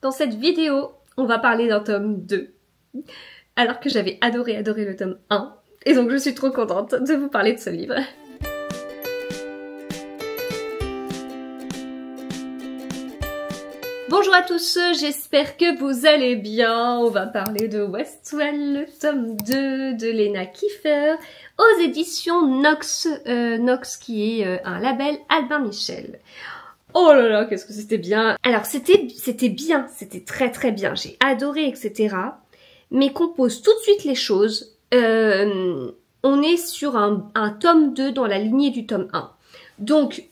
Dans cette vidéo, on va parler d'un tome 2, alors que j'avais adoré le tome 1, et donc je suis trop contente de vous parler de ce livre. Bonjour à tous, j'espère que vous allez bien. On va parler de Westwell, le tome 2 de Lena Kiefer, aux éditions Nox, Nox qui est un label Albin Michel. Oh là là, qu'est-ce que c'était bien. Alors c'était bien, c'était très bien, j'ai adoré, etc. Mais qu'on pose tout de suite les choses, on est sur un tome 2 dans la lignée du tome 1. Donc,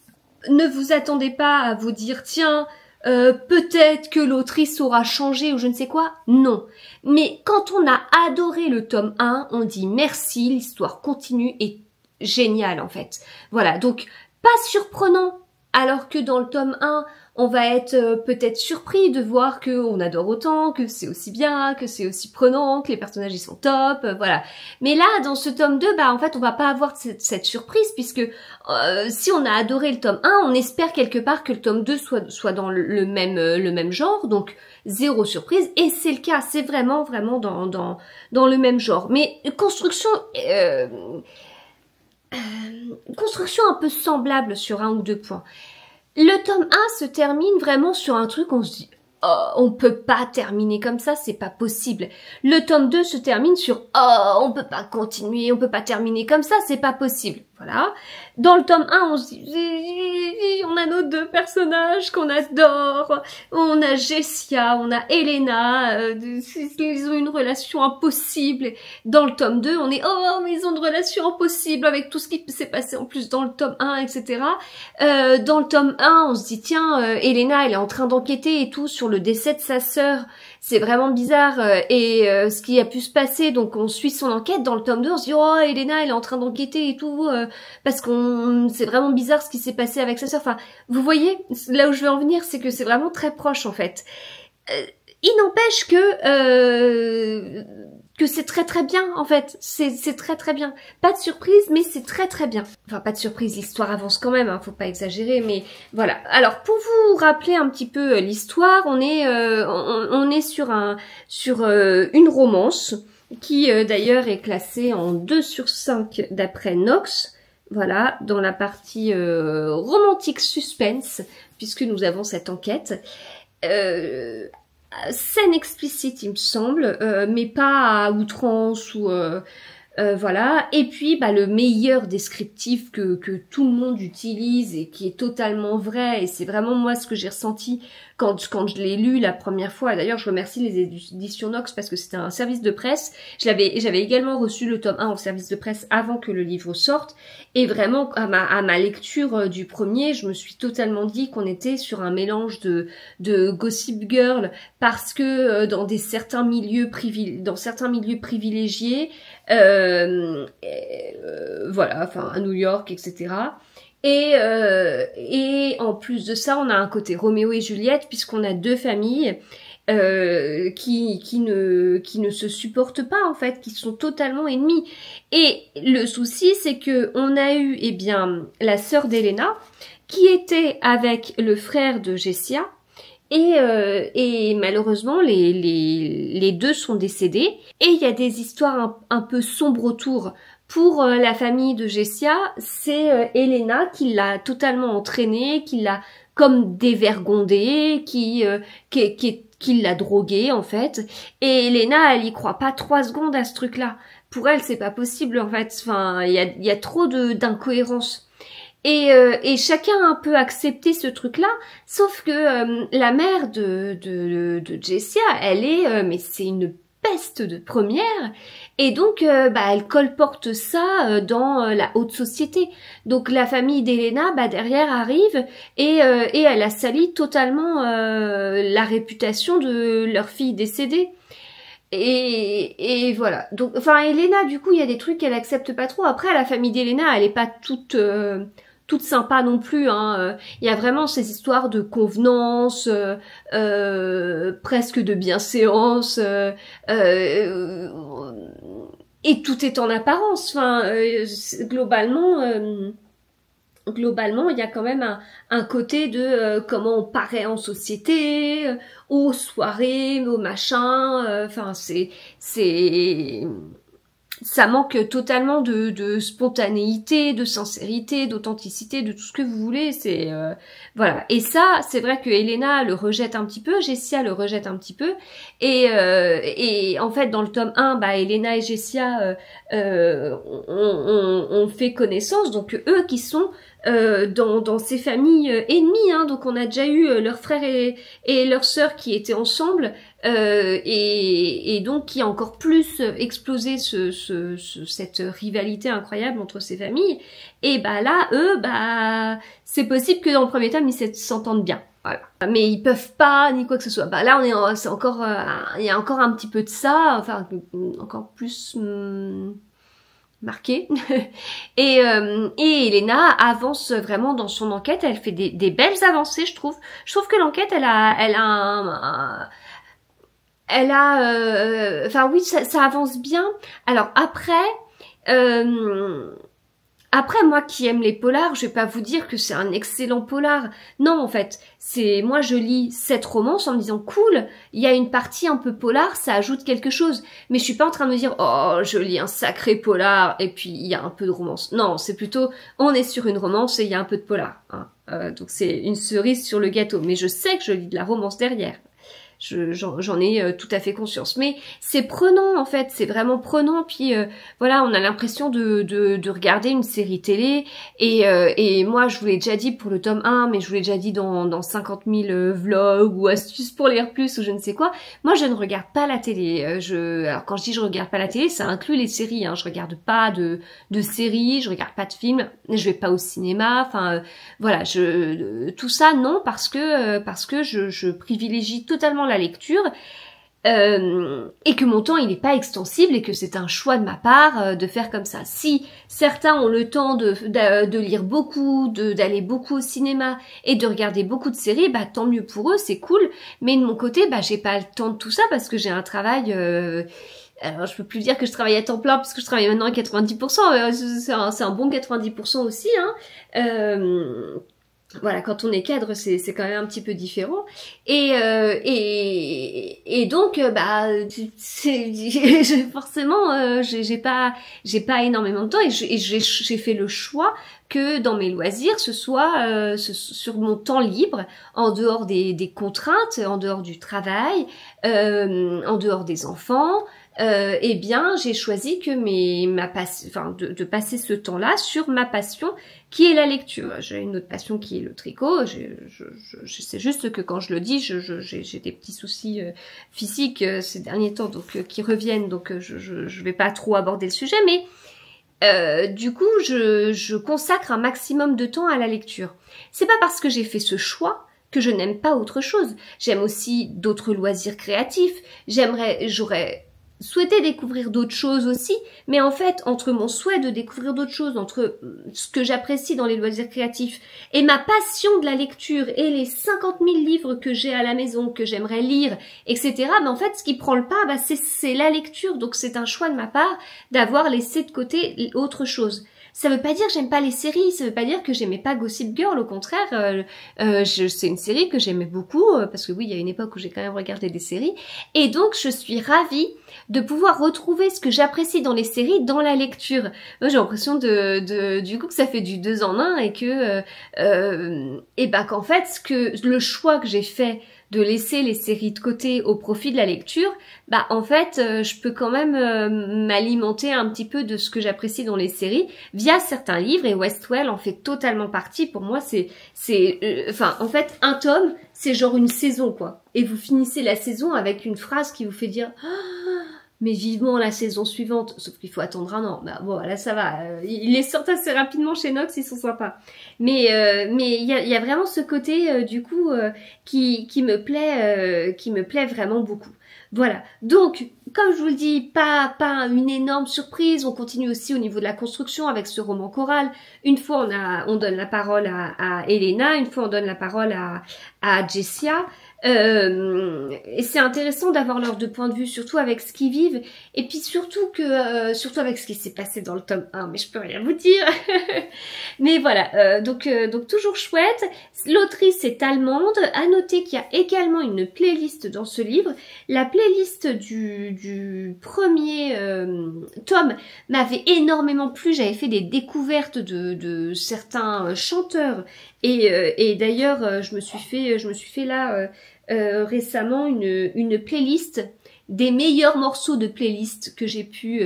ne vous attendez pas à vous dire, tiens, peut-être que l'autrice aura changé ou je ne sais quoi. Non. Mais quand on a adoré le tome 1, on dit merci, l'histoire continue et géniale en fait. Voilà, donc pas surprenant. Alors que dans le tome 1, on va être peut-être surpris de voir qu'on adore autant, que c'est aussi bien, que c'est aussi prenant, que les personnages ils sont top, voilà. Mais là, dans ce tome 2, en fait, on va pas avoir cette surprise puisque si on a adoré le tome 1, on espère quelque part que le tome 2 soit dans le même genre, donc zéro surprise. Et c'est le cas, c'est vraiment dans le même genre. Mais construction un peu semblable sur un ou deux points. Le tome 1 se termine vraiment sur un truc, on se dit oh, on peut pas terminer comme ça, c'est pas possible. Le tome 2 se termine sur oh, on peut pas continuer, on peut pas terminer comme ça, c'est pas possible. Voilà. Dans le tome 1, on se dit on a nos deux personnages qu'on adore. On a Jessia, on a Elena, ils ont une relation impossible. Dans le tome 2, on est oh, mais ils ont une relation impossible avec tout ce qui s'est passé en plus dans le tome 1, etc. Dans le tome 1, on se dit tiens, Elena, elle est en train d'enquêter et tout sur le décès de sa sœur. C'est vraiment bizarre ce qui a pu se passer, donc on suit son enquête. Dans le tome 2, on se dit oh, Elena, elle est en train d'enquêter et tout, parce qu'on c'est vraiment bizarre ce qui s'est passé avec sa sœur. Enfin, vous voyez, là où je veux en venir, c'est que c'est vraiment très proche en fait. Il n'empêche que c'est très bien en fait, c'est très bien. Pas de surprise, mais c'est très bien. Enfin, pas de surprise, l'histoire avance quand même, hein, faut pas exagérer, mais voilà. Alors, pour vous rappeler un petit peu l'histoire, on est sur une romance qui d'ailleurs est classée en 2/5 d'après Nox. Voilà, dans la partie romantique suspense, puisque nous avons cette enquête. Scène explicite, il me semble, mais pas à outrance ou voilà. Et puis le meilleur descriptif que tout le monde utilise et qui est totalement vrai, et c'est vraiment moi ce que j'ai ressenti quand je l'ai lu la première fois. D'ailleurs, je remercie les éditions Nox parce que c'était un service de presse. J'avais également reçu le tome 1 en service de presse avant que le livre sorte. Et vraiment, à ma lecture du premier, je me suis totalement dit qu'on était sur un mélange de Gossip Girl, parce que dans certains milieux privilégiés, voilà, enfin à New York, etc. Et en plus de ça, on a un côté Roméo et Juliette, puisqu'on a deux familles qui ne se supportent pas en fait, qui sont totalement ennemies. Et le souci, c'est que on a eu la sœur d'Elena qui était avec le frère de Jessia. Et malheureusement, les deux sont décédés. Et il y a des histoires un peu sombres autour. Pour la famille de Jessia, c'est Elena qui l'a totalement entraînée, qui l'a comme dévergondée, qui l'a droguée en fait. Et Elena, elle y croit pas 3 secondes à ce truc-là. Pour elle, c'est pas possible en fait. Enfin, il y a trop d'incohérences. Et chacun a un peu accepté ce truc-là, sauf que la mère de Jessia, elle est, mais c'est une peste de première, et donc elle colporte ça dans la haute société. Donc la famille d'Elena, derrière arrive et elle a sali totalement la réputation de leur fille décédée. Et voilà. Donc, enfin, Elena, du coup, il y a des trucs qu'elle accepte pas trop. Après, la famille d'Elena, elle est pas toute sympa non plus, hein. Il y a vraiment ces histoires de convenance, presque de bienséance, et tout est en apparence. Enfin, globalement, globalement, il y a quand même un côté de comment on paraît en société, aux soirées, aux machins. Enfin, ça manque totalement de spontanéité, de sincérité, d'authenticité, de tout ce que vous voulez. Voilà. Et ça, c'est vrai que Elena le rejette un petit peu, Jessia le rejette un petit peu. Et en fait, dans le tome 1, bah, Elena et Jessia on fait connaissance. Donc eux qui sont dans ces familles ennemies, hein, donc on a déjà eu leurs frères et leurs sœurs qui étaient ensemble, et donc qui a encore plus explosé cette rivalité incroyable entre ces familles. Et bah là, eux, bah c'est possible que dans le premier tome ils s'entendent bien. Voilà. Mais ils peuvent pas ni quoi que ce soit. Bah là c'est encore, il y a encore un petit peu de ça, enfin encore plus. Marqué. Et Elena avance vraiment dans son enquête, elle fait des belles avancées, je trouve. Je trouve que l'enquête, elle a enfin oui, ça avance bien. Alors après, moi qui aime les polars, je vais pas vous dire que c'est un excellent polar. Non, en fait, moi je lis cette romance en me disant cool, il y a une partie un peu polar, ça ajoute quelque chose. Mais je suis pas en train de me dire oh, je lis un sacré polar et puis il y a un peu de romance. Non, c'est plutôt on est sur une romance et il y a un peu de polar. Hein. Donc c'est une cerise sur le gâteau. Mais je sais que je lis de la romance derrière. J'en ai tout à fait conscience. Mais c'est prenant en fait, c'est vraiment prenant. Puis voilà, on a l'impression de regarder une série télé. Et moi, je vous l'ai déjà dit pour le tome 1, mais je vous l'ai déjà dit dans 50 000 vlogs ou astuces pour lire plus ou je ne sais quoi. Moi, je ne regarde pas la télé. Alors quand je dis je regarde pas la télé, ça inclut les séries. Hein. Je regarde pas de séries, je regarde pas de films, je vais pas au cinéma. Enfin voilà, tout ça non parce que je privilégie totalement la lecture et que mon temps il n'est pas extensible et que c'est un choix de ma part de faire comme ça. Si certains ont le temps de lire beaucoup, d'aller beaucoup au cinéma et de regarder beaucoup de séries, bah tant mieux pour eux, c'est cool. Mais de mon côté, bah j'ai pas le temps de tout ça parce que j'ai un travail. Alors je peux plus dire que je travaille à temps plein parce que je travaille maintenant à 90%. C'est un bon 90% aussi. Hein. Voilà, quand on est cadre, c'est quand même un petit peu différent. Et donc, bah, forcément, j'ai pas énormément de temps et j'ai fait le choix que dans mes loisirs, ce soit sur mon temps libre, en dehors des contraintes, en dehors du travail, en dehors des enfants. Eh bien, j'ai choisi que de passer ce temps-là sur ma passion qui est la lecture. J'ai une autre passion qui est le tricot. C'est juste que quand je le dis, j'ai des petits soucis physiques ces derniers temps, donc qui reviennent, donc je vais pas trop aborder le sujet, mais du coup, je consacre un maximum de temps à la lecture. C'est pas parce que j'ai fait ce choix que je n'aime pas autre chose. J'aime aussi d'autres loisirs créatifs. J'aurais souhaité découvrir d'autres choses aussi, mais en fait, entre mon souhait de découvrir d'autres choses, entre ce que j'apprécie dans les loisirs créatifs et ma passion de la lecture et les 50 000 livres que j'ai à la maison, que j'aimerais lire, etc., mais en fait, ce qui prend le pas, bah, c'est la lecture. Donc, c'est un choix de ma part d'avoir laissé de côté autre chose. Ça veut pas dire que j'aime pas les séries, ça veut pas dire que j'aimais pas Gossip Girl, au contraire, c'est une série que j'aimais beaucoup, parce que oui, il y a une époque où j'ai quand même regardé des séries, et donc je suis ravie de pouvoir retrouver ce que j'apprécie dans les séries dans la lecture. Moi, j'ai l'impression du coup que ça fait du 2 en 1 et que, et bah qu'en fait, le choix que j'ai fait de laisser les séries de côté au profit de la lecture, bah en fait, je peux quand même m'alimenter un petit peu de ce que j'apprécie dans les séries via certains livres, et Westwell en fait totalement partie. Pour moi, enfin, en fait, un tome, c'est genre une saison, quoi. Et vous finissez la saison avec une phrase qui vous fait dire mais vivement la saison suivante, sauf qu'il faut attendre 1 an. Bah bon, là ça va. Il les sort assez rapidement chez Nox, ils sont sympas. Mais il y a vraiment ce côté du coup qui me plaît vraiment beaucoup. Voilà. Donc, comme je vous le dis, pas une énorme surprise. On continue aussi au niveau de la construction avec ce roman choral. Une fois on donne la parole à Elena, une fois on donne la parole à Jessia. Et c'est intéressant d'avoir leurs deux points de vue, surtout avec ce qu'ils vivent, et puis surtout surtout avec ce qui s'est passé dans le tome 1, mais je peux rien vous dire. Mais voilà, donc toujours chouette. L'autrice est allemande. À noter qu'il y a également une playlist dans ce livre. La playlist du premier tome m'avait énormément plu. J'avais fait des découvertes de certains chanteurs, et d'ailleurs je me suis fait là récemment une playlist des meilleurs morceaux de playlist que j'ai pu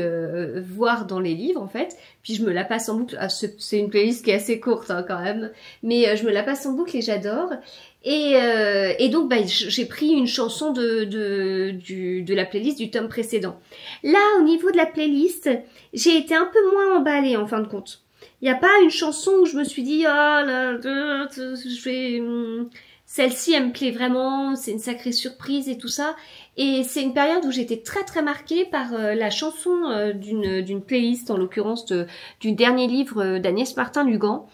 voir dans les livres en fait. Puis je me la passe en boucle. Ah, c'est une playlist qui est assez courte hein, quand même, mais je me la passe en boucle et j'adore. Et donc bah, j'ai pris une chanson de la playlist du tome précédent. Là au niveau de la playlist, j'ai été un peu moins emballée en fin de compte. Il n'y a pas une chanson où je me suis dit ah là, je vais celle-ci elle me plaît vraiment, c'est une sacrée surprise et tout ça. Et c'est une période où j'étais très marquée par la chanson d'une playlist, en l'occurrence du dernier livre d'Agnès Martin-Lugan.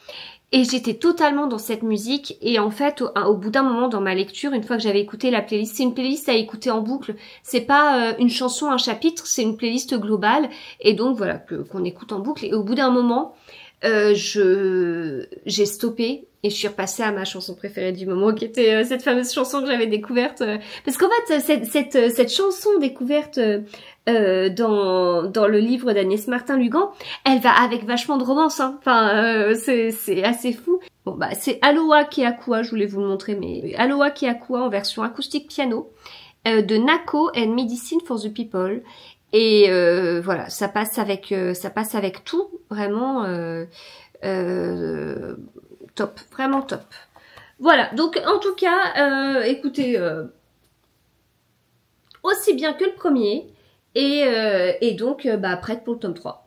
Et j'étais totalement dans cette musique. Et en fait, au bout d'un moment dans ma lecture, une fois que j'avais écouté la playlist, c'est une playlist à écouter en boucle. C'est pas une chanson, un chapitre, c'est une playlist globale. Et donc voilà, qu'on écoute en boucle. Et au bout d'un moment, j'ai stoppé et je suis repassée à ma chanson préférée du moment, qui était cette fameuse chanson que j'avais découverte. Parce qu'en fait, cette chanson découverte dans le livre d'Agnès Martin-Lugan, elle va avec vachement de romance. Hein. Enfin, c'est assez fou. Bon bah c'est Aloha Keakua, je voulais vous le montrer, mais Aloha Keakua en version acoustique piano de Nako and Medicine for the People. Et voilà, ça passe avec tout, vraiment top, vraiment top. Voilà, donc en tout cas, écoutez, aussi bien que le premier, et donc bah, prête pour le tome 3.